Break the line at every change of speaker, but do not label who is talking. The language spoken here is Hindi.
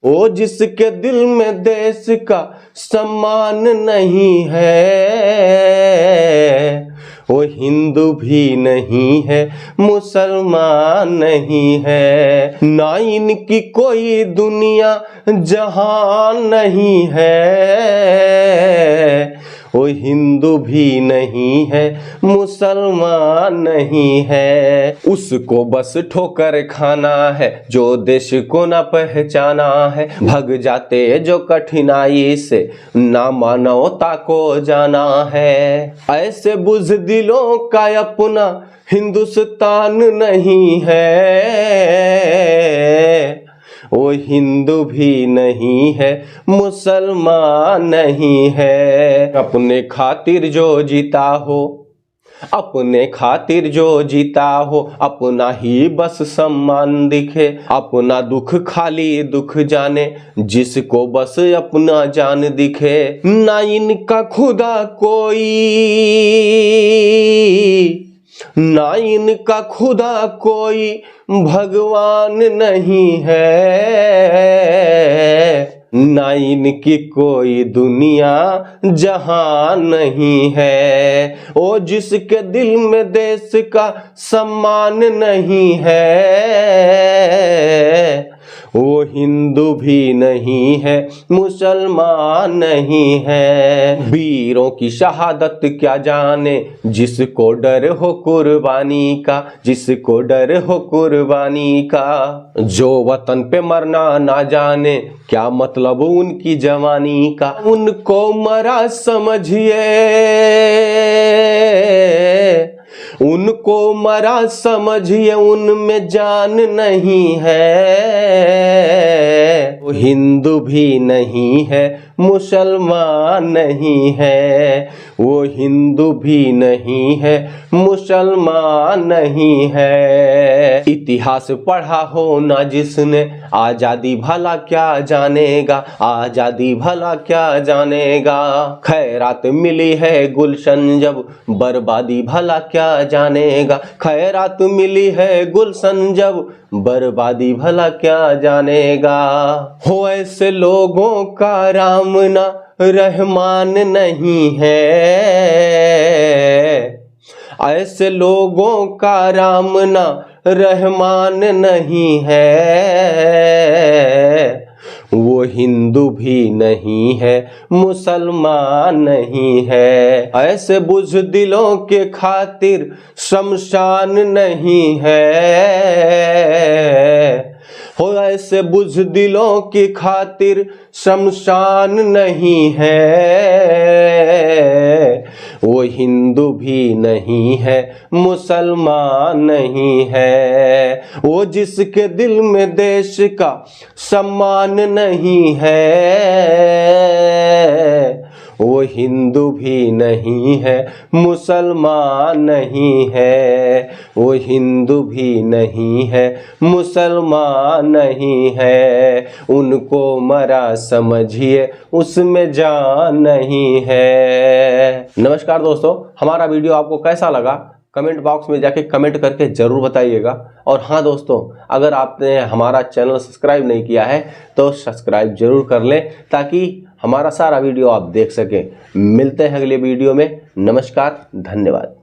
ओ जिसके दिल में देश का सम्मान नहीं है, वो हिंदू भी नहीं है, मुसलमान नहीं है। ना इनकी कोई दुनिया जहान नहीं है, वो हिंदू भी नहीं है, मुसलमान नहीं है। उसको बस ठोकर खाना है जो देश को ना पहचाना है। भग जाते जो कठिनाई से ना मानवता को जाना है। ऐसे बुज़दिलों का अपना हिंदुस्तान नहीं है, वो हिंदू भी नहीं है, मुसलमान नहीं है। अपने खातिर जो जीता हो, अपने खातिर जो जीता हो, अपना ही बस सम्मान दिखे। अपना दुख खाली दुख जाने, जिसको बस अपना जान दिखे। ना इनका खुदा कोई, ना इनका खुदा कोई भगवान नहीं है, ना इनकी कोई दुनिया जहान नहीं है। ओ जिसके दिल में देश का सम्मान नहीं है, वो हिंदू भी नहीं है, मुसलमान नहीं है। वीरों की शहादत क्या जाने, जिसको डर हो कुर्बानी का, जिसको डर हो कुर्बानी का। जो वतन पे मरना ना जाने, क्या मतलब उनकी जवानी का। उनको मरा समझिए, उनको मरा समझिए, उनमें जान नहीं है। वो हिंदू भी नहीं है, मुसलमान नहीं है। वो हिंदू भी नहीं है, मुसलमान नहीं है। इतिहास पढ़ा हो ना जिसने, आजादी भला क्या जानेगा, आजादी भला क्या जानेगा। खैरात मिली है गुलशन जब, बर्बादी भला क्या जानेगा। खैरात मिली है गुलशन जब, बर्बादी भला क्या जानेगा। हो ऐसे लोगों का राम ना रहमान नहीं है, ऐसे लोगों का राम ना रहमान नहीं है। वो हिंदू भी नहीं है, मुसलमान नहीं है। ऐसे बुज़दिलों के खातिर शमशान नहीं है, हो ऐसे बुज़दिलों की खातिर शमशान नहीं है। वो हिंदू भी नहीं है, मुसलमान नहीं है। वो जिसके दिल में देश का सम्मान नहीं है, वो हिंदू भी नहीं है, मुसलमान नहीं है। वो हिंदू भी नहीं है, मुसलमान नहीं है। उनको मरा समझिए, उसमें जान नहीं है। नमस्कार दोस्तों, हमारा वीडियो आपको कैसा लगा कमेंट बॉक्स में जाके कमेंट करके जरूर बताइएगा। और हाँ दोस्तों, अगर आपने हमारा चैनल सब्सक्राइब नहीं किया है तो सब्सक्राइब जरूर कर लें, ताकि हमारा सारा वीडियो आप देख सकें। मिलते हैं अगले वीडियो में। नमस्कार, धन्यवाद।